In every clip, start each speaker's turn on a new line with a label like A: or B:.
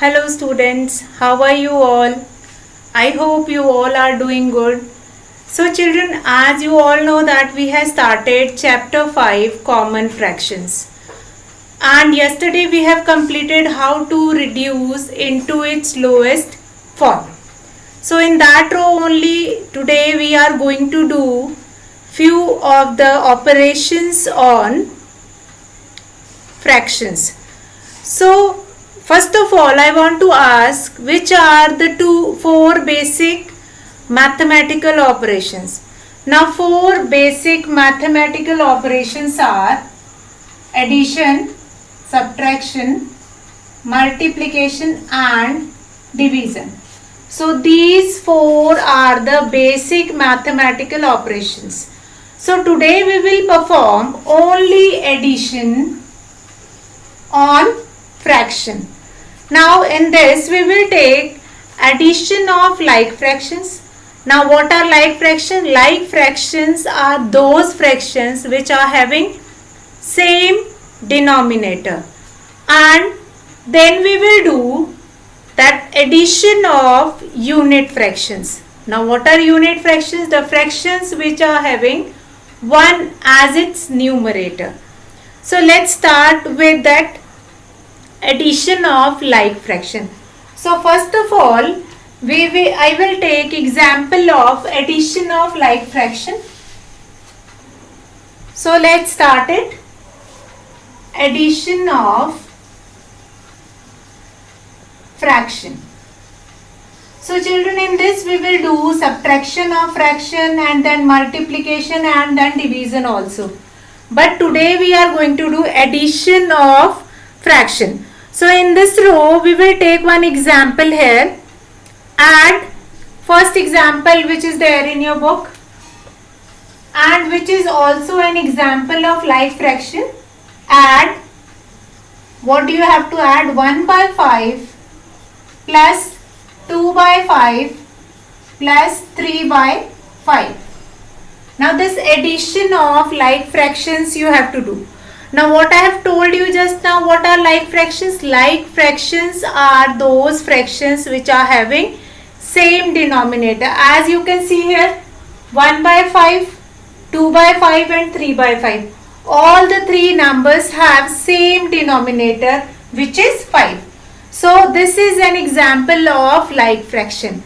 A: Hello students, how are you all? I hope you all are doing good. So children, as you all know that we have started chapter 5 common fractions. And yesterday we have completed how to reduce into its lowest form. So in that row only today we are going to do few of the operations on fractions. So first of all, I want to ask which are the four basic mathematical operations. Now, four basic mathematical operations are addition, subtraction, multiplication and division. So, these four are the basic mathematical operations. So, today we will perform only addition on fraction. Now in this we will take addition of like fractions. Now what are like fractions? Like fractions are those fractions which are having same denominator, and then we will do that addition of unit fractions. Now what are unit fractions? The fractions which are having 1 as its numerator. So let's start with that addition of like fraction. So first of all, I will take example of addition of like fraction. So let's start it. Addition of fraction. So children, in this we will do subtraction of fraction and then multiplication and then division also. But today we are going to do addition of fraction. So in this row we will take one example here. Add first example which is there in your book and which is also an example of like fraction. Add, what do you have to add? 1 by 5 plus 2 by 5 plus 3 by 5. Now this addition of like fractions you have to do. Now what I have told you just now, what are like fractions? Like fractions are those fractions which are having same denominator. As you can see here, 1 by 5, 2 by 5 and 3 by 5. All the three numbers have same denominator which is 5. So this is an example of like fraction.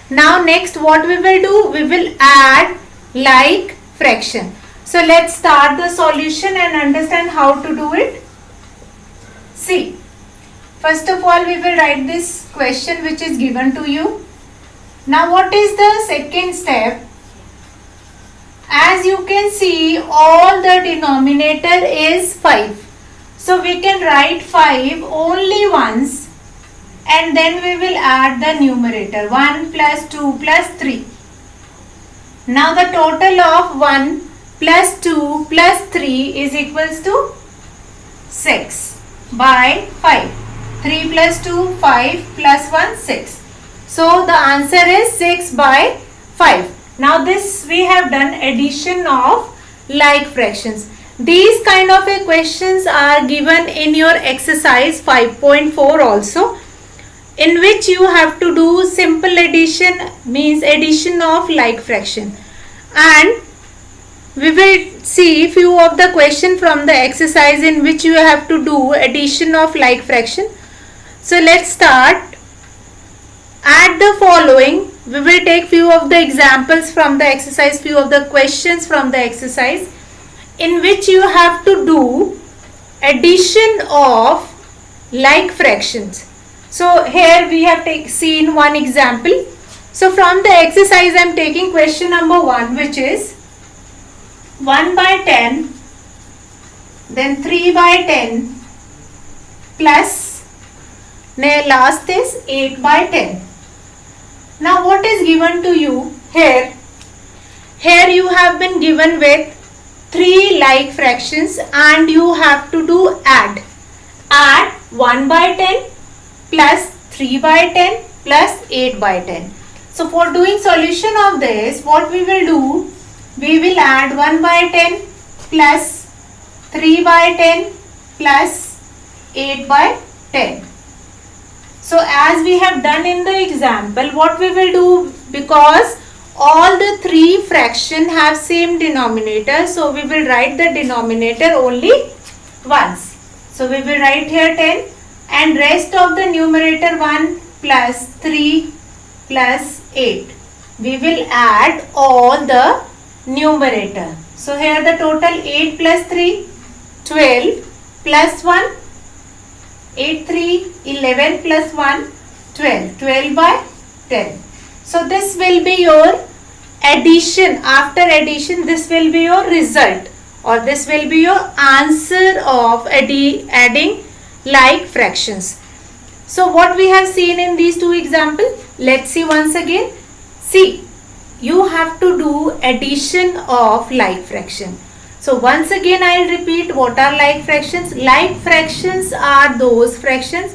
A: Now next what we will do? We will add like fraction. So let's start the solution and understand how to do it. See, first of all we will write this question which is given to you. Now what is the second step? As you can see, all the denominator is 5. So we can write 5 only once and then we will add the numerator 1 plus 2 plus 3. Now the total of 1 plus 2 plus 3 is equals to 6 by 5. 3 plus 2, 5 plus 1, 6. So the answer is 6 by 5. Now this we have done addition of like fractions. These kind of questions are given in your exercise 5.4 also, in which you have to do simple addition, means addition of like fraction. And we will see few of the question from the exercise in which you have to do addition of like fraction. So let's start. Add the following. We will take few of the examples from the exercise, few of the questions from the exercise in which you have to do addition of like fractions. So here we have seen one example. So from the exercise I am taking question number 1, which is 1 by 10, then 3 by 10 plus last is 8 by 10. Now what is given to you here? Here you have been given with 3 like fractions and you have to do add. Add 1 by 10 plus 3 by 10 plus 8 by 10. So for doing solution of this, what we will do? We will add 1 by 10 plus 3 by 10 plus 8 by 10. So as we have done in the example, what we will do, because all the three fraction have same denominator, so we will write the denominator only once. So we will write here 10 and rest of the numerator 1 plus 3 plus 8. We will add all the numerator. So here the total 8 plus 3, 12 plus 1, 8 3, 11 plus 1, 12. 12 by 10. So this will be your addition. After addition, this will be your result, or this will be your answer of adding like fractions. So what we have seen in these two examples, let's see once again. See, you have to do addition of like fraction. So once again I will repeat, what are like fractions? Like fractions are those fractions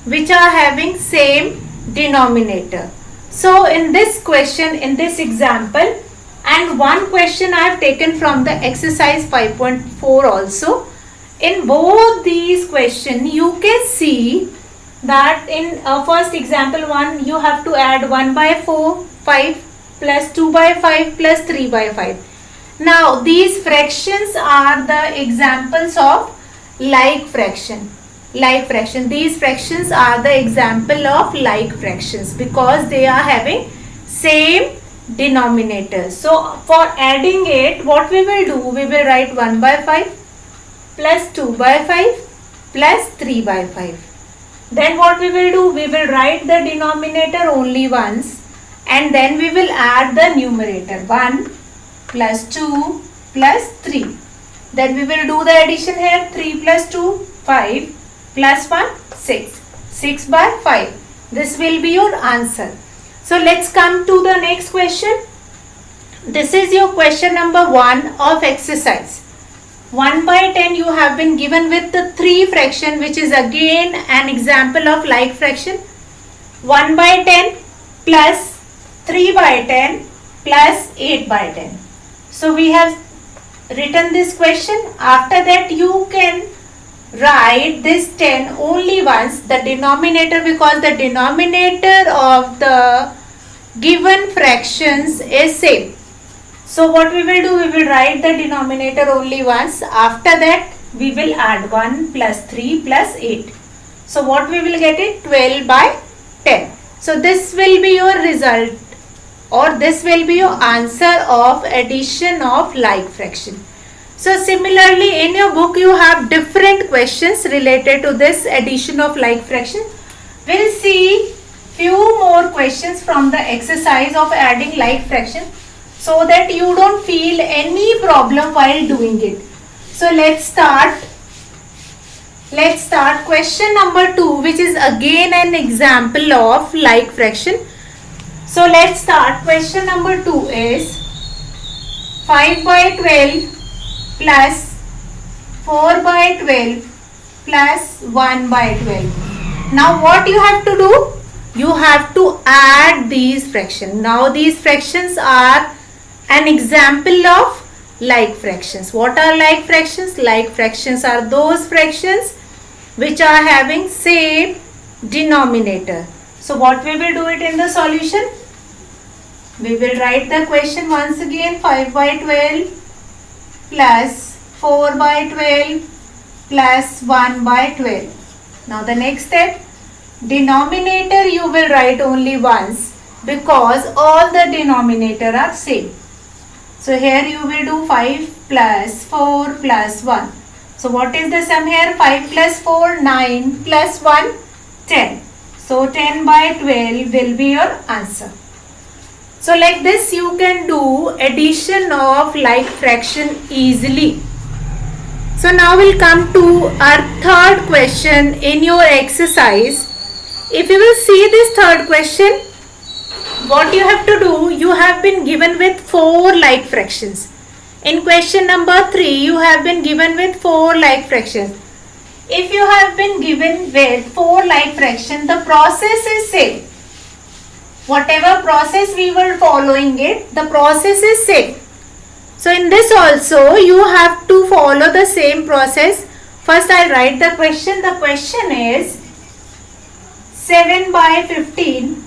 A: which are having same denominator. So in this question, in this example, and one question I have taken from the exercise 5.4 also, in both these questions you can see that in first example 1 you have to add 1 by 4, 5 plus 2 by 5 plus 3 by 5. Now these fractions are the examples of like fraction. Like fraction. These fractions are the example of like fractions because they are having same denominator. So for adding it, what we will do, we will write 1 by 5 plus 2 by 5 plus 3 by 5. Then what we will do, we will write the denominator only once and then we will add the numerator 1 plus 2 plus 3. Then we will do the addition here, 3 plus 2, 5 plus 1, 6. 6 by 5. This will be your answer. So let's come to the next question. This is your question number 1 of exercise. 1 by 10 you have been given with the 3 fraction, which is again an example of like fraction. 1 by 10 plus 3 by 10 plus 8 by 10. So we have written this question. After that you can write this 10 only once, the denominator, because the denominator of the given fractions is same. So what we will do, we will write the denominator only once. After that we will add 1 plus 3 plus 8. So what we will get it, 12 by 10. So this will be your result, or this will be your answer of addition of like fraction. So similarly in your book you have different questions related to this addition of like fraction. We'll see few more questions from the exercise of adding like fraction so that you don't feel any problem while doing it. So let's start question number 2, which is again an example of like fraction. So let's start. Question number 2 is 5 by 12 plus 4 by 12 plus 1 by 12. Now what you have to do? You have to add these fractions. Now these fractions are an example of like fractions. What are like fractions? Like fractions are those fractions which are having same denominator. So what we will do it in the solution? We will write the question once again, 5 by 12 plus 4 by 12 plus 1 by 12. Now the next step, denominator you will write only once because all the denominator are same. So here you will do 5 plus 4 plus 1. So what is the sum here? 5 plus 4, 9 plus 1, 10. So 10 by 12 will be your answer. So like this you can do addition of like fraction easily. So now we'll come to our third question in your exercise. If you will see this third question, what you have to do, you have been given with 4 like fractions. In question number 3, you have been given with 4 like fractions. If you have been given with 4 like fractions, the process is same. Whatever process we were following it, the process is same. So in this also, you have to follow the same process. First I'll write the question. The question is 7 by 15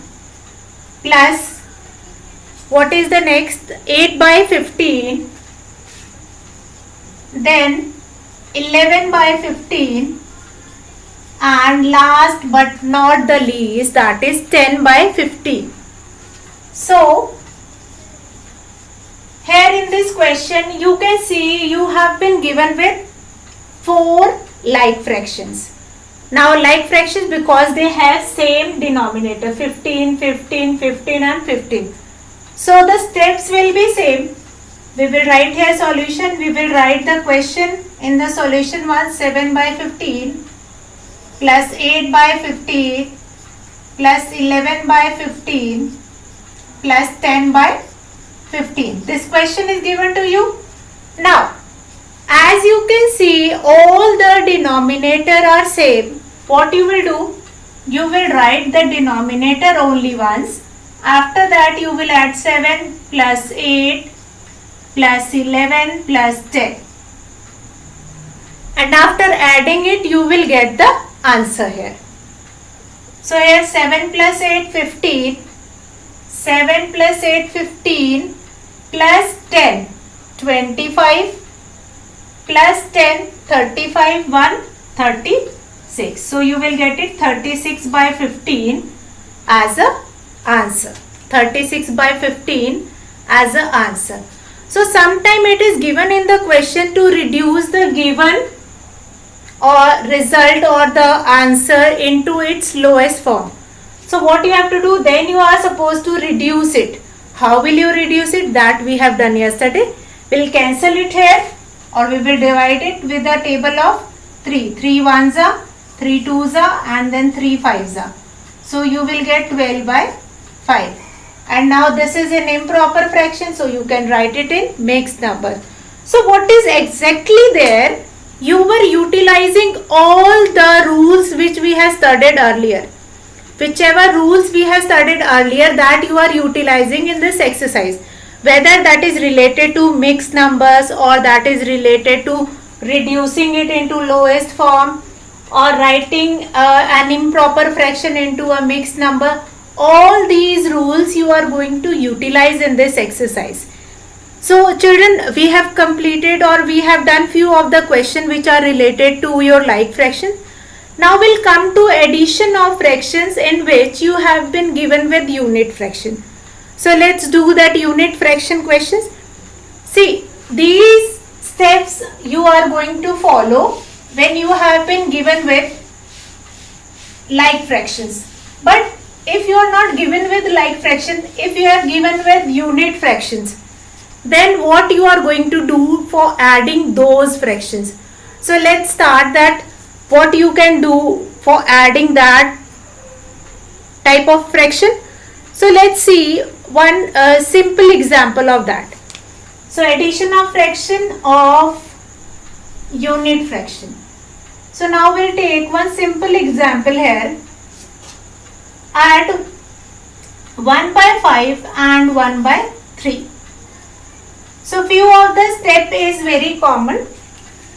A: plus what is the next? 8 by 15, then 11 by 15, and last but not the least, that is 10 by 15. So here in this question you can see you have been given with 4 like fractions. Now like fractions because they have same denominator 15, 15, 15 and 15. So the steps will be same. We will write here solution. We will write the question in the solution was 7 by 15 plus 8 by 15 plus 11 by 15 plus 10 by 15. This question is given to you. Now, as you can see, all the denominator are same. What you will do? You will write the denominator only once. After that, you will add 7 plus 8 plus 11 plus 10. And after adding it, you will get the answer here. So here 7 plus 8, 15. 7 plus 8, 15 plus 10, 25 plus 10, 35, 1, 36. So you will get it 36 by 15 as a answer. 36 by 15 as a answer. So sometime it is given in the question to reduce the given or result or the answer into its lowest form. So what you have to do, then you are supposed to reduce it. How will you reduce it? That we have done yesterday. We will cancel it here or we will divide it with a table of 3. 3 ones are, 3 twos are, and then 3 fives are. So you will get 12 by 5. And now this is an improper fraction, so you can write it in mixed number. So what is exactly there? You were utilizing all the rules which we have studied earlier. Whichever rules we have studied earlier, that you are utilizing in this exercise. Whether that is related to mixed numbers or that is related to reducing it into lowest form or writing an improper fraction into a mixed number. All these rules you are going to utilize in this exercise. So children, we have completed or we have done few of the questions which are related to your like fraction. Now we'll come to addition of fractions in which you have been given with unit fraction. So let's do that unit fraction questions. See, these steps you are going to follow when you have been given with like fractions. But if you are not given with like fraction, if you are given with unit fractions, then what you are going to do for adding those fractions? So let's start that. What you can do for adding that type of fraction. So let's see one simple example of that. So addition of fraction of unit fraction. So now we'll take one simple example here. Add 1 by 5 and 1 by 3. So few of the step is very common.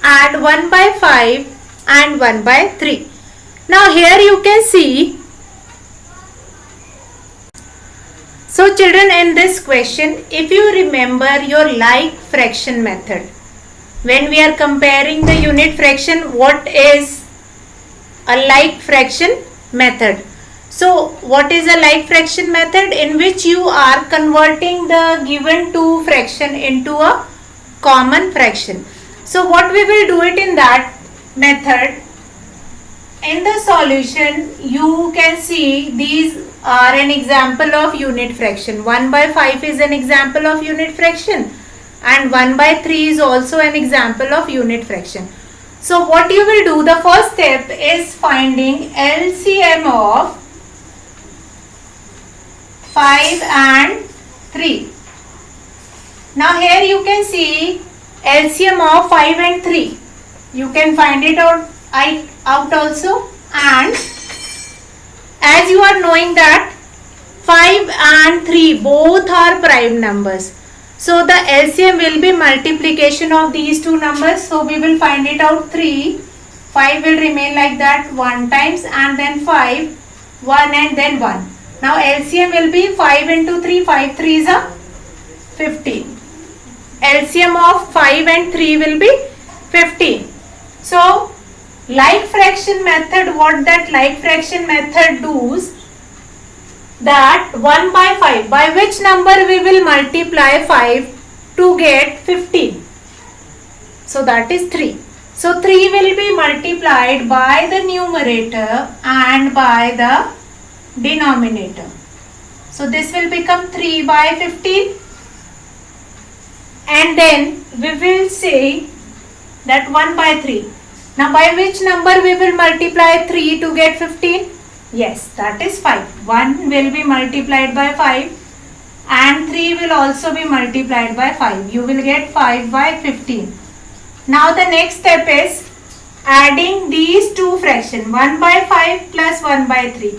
A: Add 1 by 5 and 1 by 3. Now here you can see. So children, in this question, if you remember your like fraction method, when we are comparing the unit fraction, what is a like fraction method? So what is a like fraction method? In which you are converting the given two fraction into a common fraction. So what we will do it in that method, in the solution you can see these are an example of unit fraction. 1 by 5 is an example of unit fraction and 1 by 3 is also an example of unit fraction. So what you will do, the first step is finding LCM of 5 and 3. Now here you can see LCM of 5 and 3. You can find it out also, and as you are knowing that 5 and 3 both are prime numbers. So the LCM will be multiplication of these two numbers. So we will find it out 3. 5 will remain like that 1 times and then 5. 1 and then 1. Now LCM will be 5 into 3, 5 3s are 15. LCM of 5 and 3 will be 15. So like fraction method, what that like fraction method does, that 1 by 5, by which number we will multiply 5 to get 15. So that is 3. So 3 will be multiplied by the numerator and by the denominator. So this will become 3 by 15. And then we will say that 1 by 3. Now by which number we will multiply 3 to get 15? Yes, that is 5. 1 will be multiplied by 5 and 3 will also be multiplied by 5. You will get 5 by 15. Now the next step is adding these two fractions, 1 by 5 plus 1 by 3.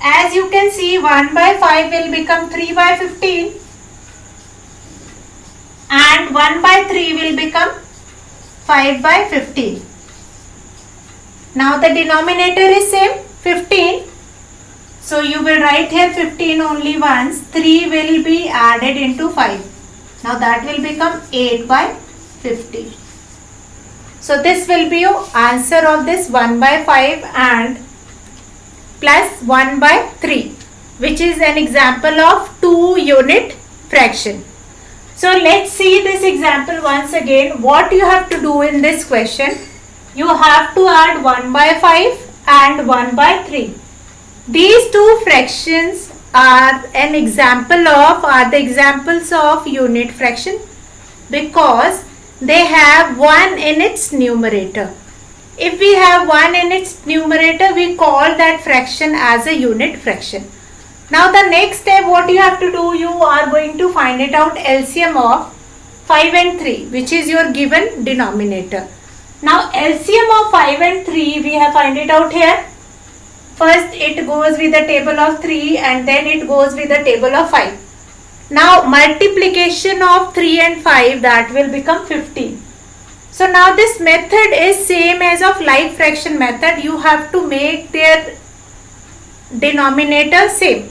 A: As you can see, 1 by 5 will become 3 by 15 and 1 by 3 will become 5 by 15. Now the denominator is same, 15. So you will write here 15 only once. 3 will be added into 5. Now that will become 8 by 50. So this will be your answer of this 1 by 5 and plus 1 by 3, which is an example of 2-unit fraction. So let's see this example once again. What you have to do in this question, you have to add 1 by 5 and 1 by 3. These two fractions are the examples of unit fraction because they have 1 in its numerator. If we have 1 in its numerator, we call that fraction as a unit fraction. Now the next step, what you have to do, you are going to find it out LCM of 5 and 3, which is your given denominator. Now LCM of 5 and 3, we have find it out here. First it goes with the table of 3 and then it goes with the table of 5. Now multiplication of 3 and 5, that will become 15. So now this method is same as of like fraction method. You have to make their denominator same.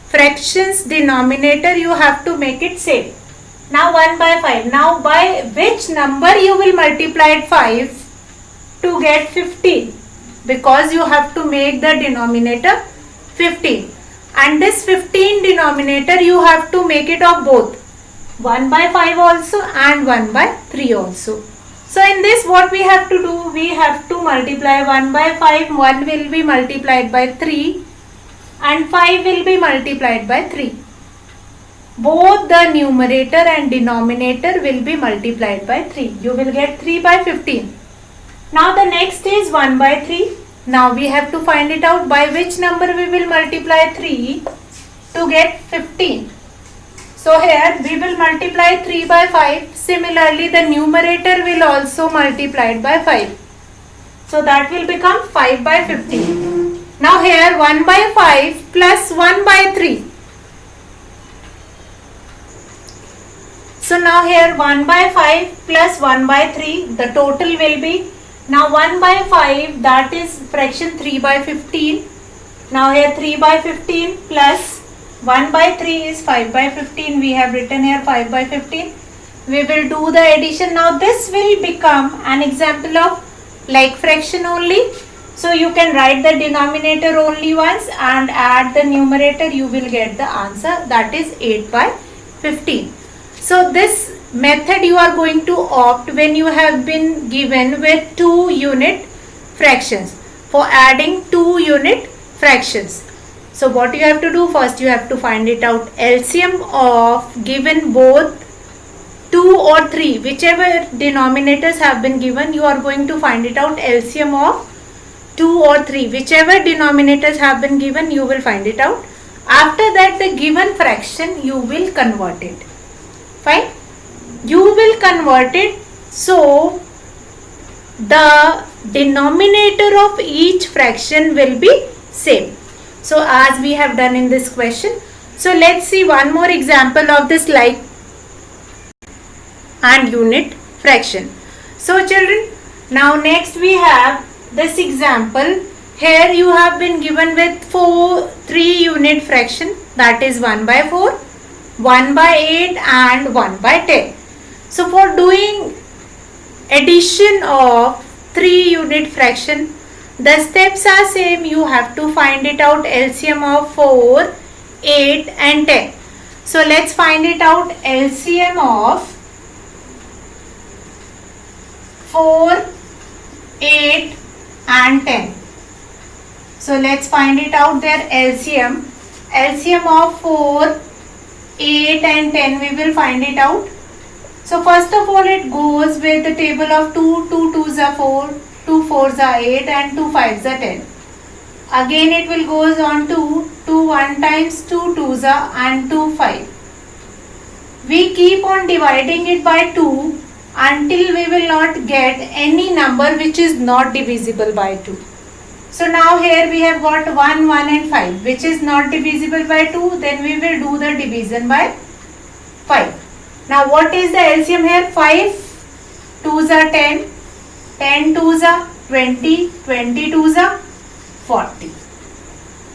A: Fractions denominator you have to make it same. Now 1 by 5. Now by which number you will multiply 5 to get 15? Because you have to make the denominator 15. And this 15 denominator you have to make it of both 1 by 5 also and 1 by 3 also. So in this what we have to do, we have to multiply 1 by 5, 1 will be multiplied by 3 and 5 will be multiplied by 3. Both the numerator and denominator will be multiplied by 3. You will get 3 by 15. Now the next is 1 by 3. Now we have to find it out by which number we will multiply 3 to get 15. So here we will multiply 3 by 5. Similarly the numerator will also multiplied by 5. So that will become 5 by 15. Now here 1 by 5 plus 1 by 3. So now here 1 by 5 plus 1 by 3, the total will be, now 1 by 5, that is fraction 3 by 15. Now here 3 by 15 plus 1 by 3 is 5 by 15. We have written here 5 by 15. We will do the addition. Now this will become an example of like fraction only. So you can write the denominator only once and add the numerator. You will get the answer, that is 8 by 15. So this method you are going to opt when you have been given with 2-unit fractions, for adding 2-unit fractions. So what you have to do, first you have to find it out LCM of given both 2 or 3, whichever denominators have been given, you are going to find it out LCM of 2 or 3, whichever denominators have been given, you will find it out. After that the given fraction you will convert it. Fine, you will convert it, so the denominator of each fraction will be same. So as we have done in this question. So let's see one more example of this like and unit fraction. So children, now next we have this example. here you have been given with 3 unit fraction, that is 1 by 4, 1 by 8 and 1 by 10. So for doing addition of 3 unit fraction, the steps are same. You have to find it out LCM of 4, 8 and 10. So let's find it out LCM of 4, 8 and 10. So let's find it out their LCM. LCM of 4, 8 and 10 we will find it out. So first of all it goes with the table of 2, 2 2s are 4, 2 4s are 8 and 2 5s are 10. Again it will goes on to 2 1 times 2 2s are and 2 5. We keep on dividing it by 2 until we will not get any number which is not divisible by 2. So now here we have got 1, 1 and 5 which is not divisible by 2. Then we will do the division by 5. Now what is the LCM here? 5 2s are 10, 10 2s are 20, 20 2s are 40.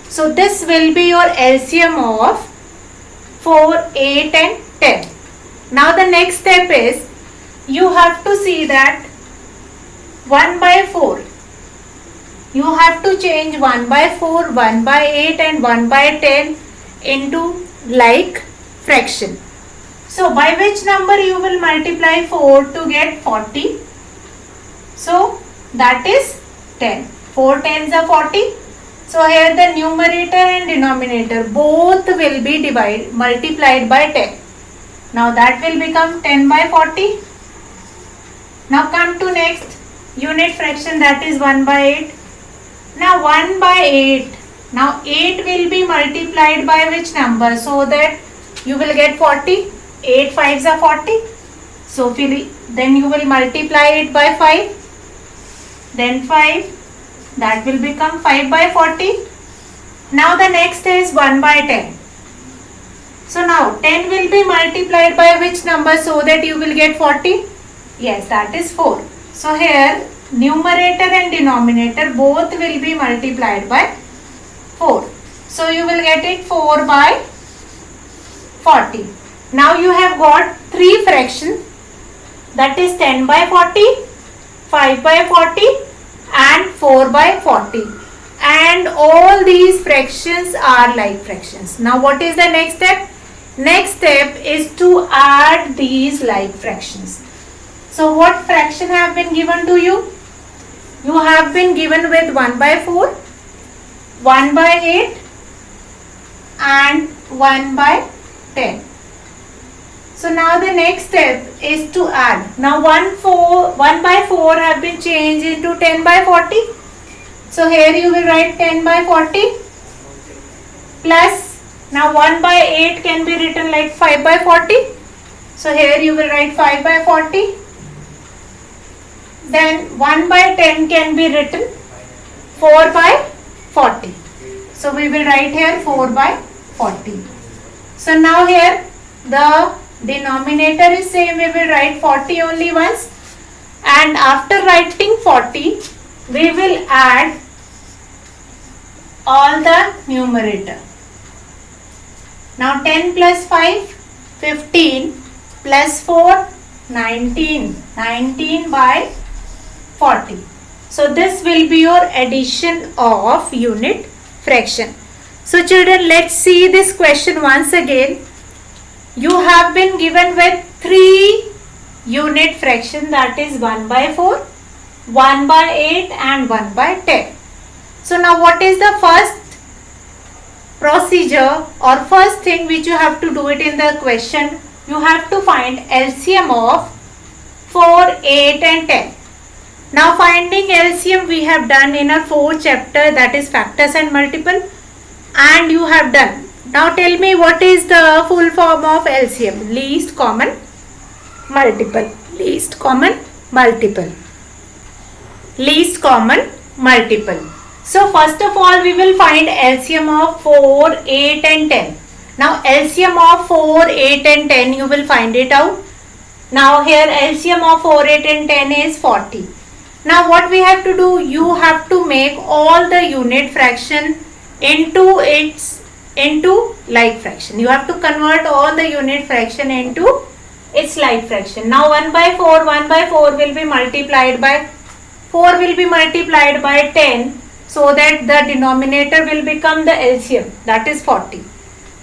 A: So this will be your LCM of 4, 8 and 10. Now the next step is you have to see that 1 by 4. You have to change 1 by 4, 1 by 8 and 1 by 10 into like fraction. So by which number you will multiply 4 to get 40? So that is 10. 4 tens are 40. So here the numerator and denominator both will be multiplied by 10. Now that will become 10 by 40. Now come to next unit fraction, that is 1 by 8. Now 1 by 8. Now 8 will be multiplied by which number so that you will get 40. 8 5s are 40. So then you will multiply it by 5. Then 5. That will become 5 by 40. Now the next is 1 by 10. So now 10 will be multiplied by which number so that you will get 40? Yes, that is 4. So here numerator and denominator both will be multiplied by 4. So you will get it 4 by 40. Now you have got 3 fractions, that is 10 by 40, 5 by 40 and 4 by 40. And all these fractions are like fractions. Now what is the next step? Next step is to add these like fractions. So what fraction have been given to you? You have been given with 1 by 4, 1 by 8 and 1 by 10. So now the next step is to add. Now 1 by 4 have been changed into 10 by 40. So here you will write 10 by 40 plus, now 1 by 8 can be written like 5 by 40. So here you will write 5 by 40. Then 1 by 10 can be written 4 by 40. So we will write here 4 by 40. So now here the denominator is same, we will write 40 only once, and after writing 40 we will add all the numerator. Now 10 plus 5, 15 plus 4, 19, 19 by 40. So this will be your addition of unit fraction. So children, let's see this question once again. You have been given with 3 unit fraction, that is 1 by 4, 1 by 8 and 1 by 10. So now what is the first procedure or first thing which you have to do it in the question? You have to find LCM of 4, 8 and 10. Now finding LCM we have done in our 4th chapter, that is factors and multiple, and you have done. Now tell me what is the full form of LCM? Least common multiple. Least common multiple. Least common multiple. So first of all we will find LCM of 4, 8 and 10. Now LCM of 4, 8 and 10 you will find it out. Now here LCM of 4, 8 and 10 is 40. Now what we have to do, you have to make all the unit fraction into like fraction. You have to convert all the unit fraction into its like fraction. Now 1 by 4 will be multiplied by 10, so that the denominator will become the LCM, that is 40.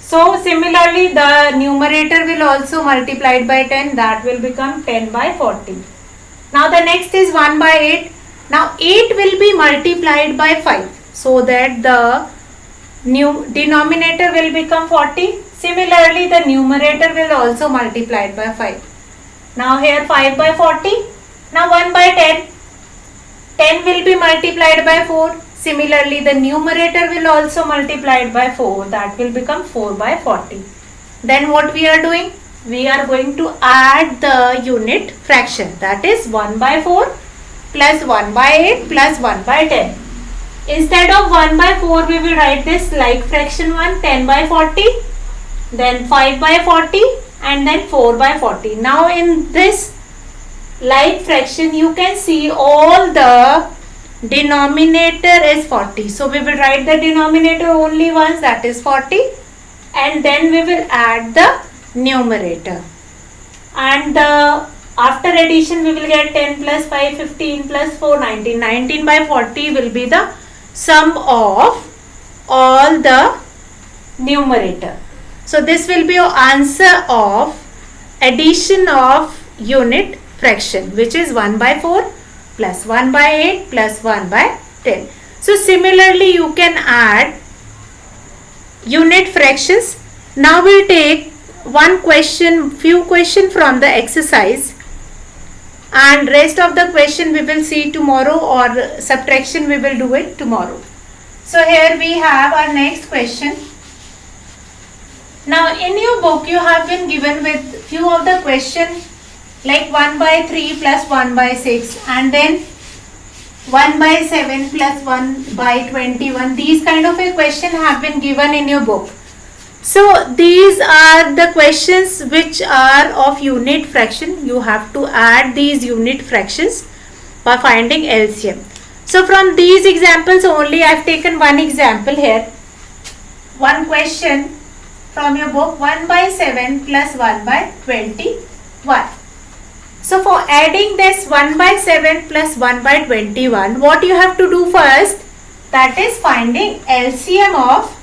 A: So similarly the numerator will also multiplied by 10, that will become 10 by 40. Now the next is 1 by 8. Now 8 will be multiplied by 5, so that the new denominator will become 40. Similarly the numerator will also multiplied by 5. Now here 5 by 40. Now 1 by 10. 10 will be multiplied by 4. Similarly the numerator will also multiplied by 4, that will become 4 by 40. Then what we are doing? We are going to add the unit fraction, that is 1 by 4 plus 1 by 8 plus 1 by 10. Instead of 1 by 4 we will write this like fraction 1, 10 by 40, then 5 by 40 and then 4 by 40. Now in this like fraction you can see all the denominator is 40. So we will write the denominator only once, that is 40, and then we will add the numerator. And after addition we will get 10 plus 5, 15 plus 4, 19. 19 by 40 will be the sum of all the numerator. So this will be your answer of addition of unit fraction, which is 1 by 4 plus 1 by 8 plus 1 by 10. So similarly you can add unit fractions. Now we'll take few question from the exercise, and rest of the question we will see tomorrow, or subtraction we will do it tomorrow. So here we have our next question. Now in your book you have been given with few of the question like 1 by 3 plus 1 by 6, and then 1 by 7 plus 1 by 21. These kind of a question have been given in your book. So these are the questions which are of unit fraction. You have to add these unit fractions by finding LCM. So from these examples only I have taken one example here. One question from your book, 1 by 7 plus 1 by 21. So for adding this 1 by 7 plus 1 by 21, what you have to do first, that is finding LCM of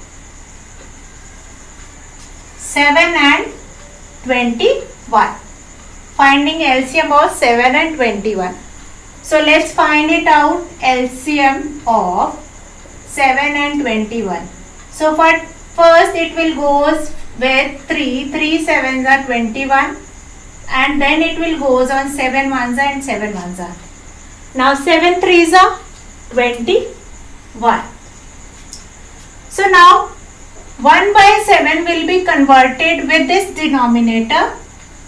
A: 7 and 21. Finding LCM of 7 and 21. So let's find it out, LCM of 7 and 21. So for first it will goes with 3 7s are 21. And then it will goes on 7 ones and 7 ones are. Now 7 threes are 21. So now 1 by 7 will be converted with this denominator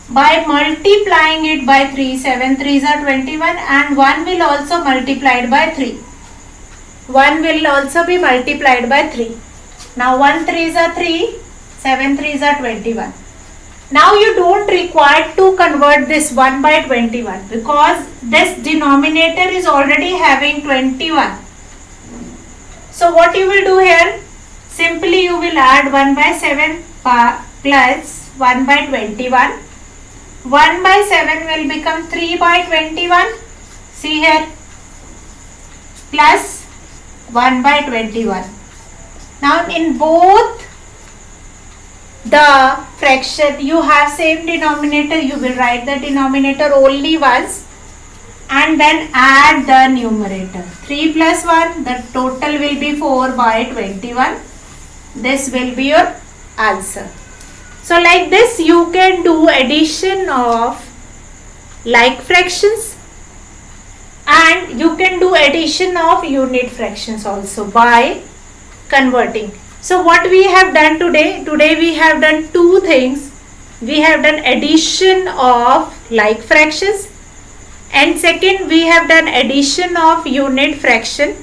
A: by multiplying it by 3. 7 threes are 21, and 1 will also multiplied by 3. 1 will also be multiplied by 3. Now 1 threes are 3, 7 threes are 21. Now you don't require to convert this 1 by 21 because this denominator is already having 21. So what you will do here, simply you will add 1 by 7 plus 1 by 21. 1 by 7 will become 3 by 21. See here, plus 1 by 21. Now in both the fraction you have same denominator, you will write the denominator only once and then add the numerator. 3 plus 1, the total will be 4 by 21. This will be your answer. So like this you can do addition of like fractions, and you can do addition of unit fractions also by converting. So what we have done today we have done two things. We have done addition of like fractions, and second we have done addition of unit fraction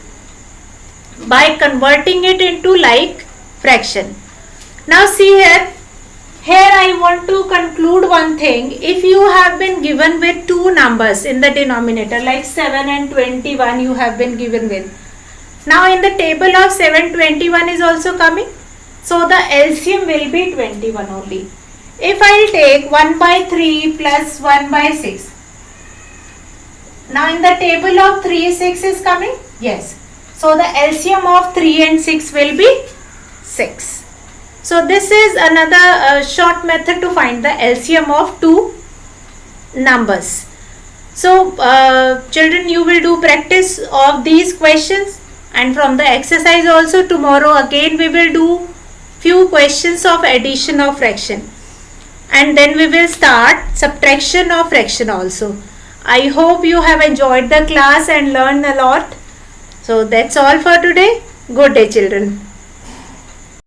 A: by converting it into like fraction. Now see here, Here I want to conclude one thing. If you have been given with two numbers in the denominator, like 7 and 21 you have been given with. Now in the table of 7, 21 is also coming. So the LCM will be 21 only. If I will take 1 by 3 plus 1 by 6. Now in the table of 3, 6 is coming? Yes. So the LCM of 3 and 6 will be 6. So this is another short method to find the LCM of two numbers. So children, you will do practice of these questions, and from the exercise also tomorrow again we will do few questions of addition of fraction, and then we will start subtraction of fraction also. I hope you have enjoyed the class and learned a lot. So that's all for today. Good day, children.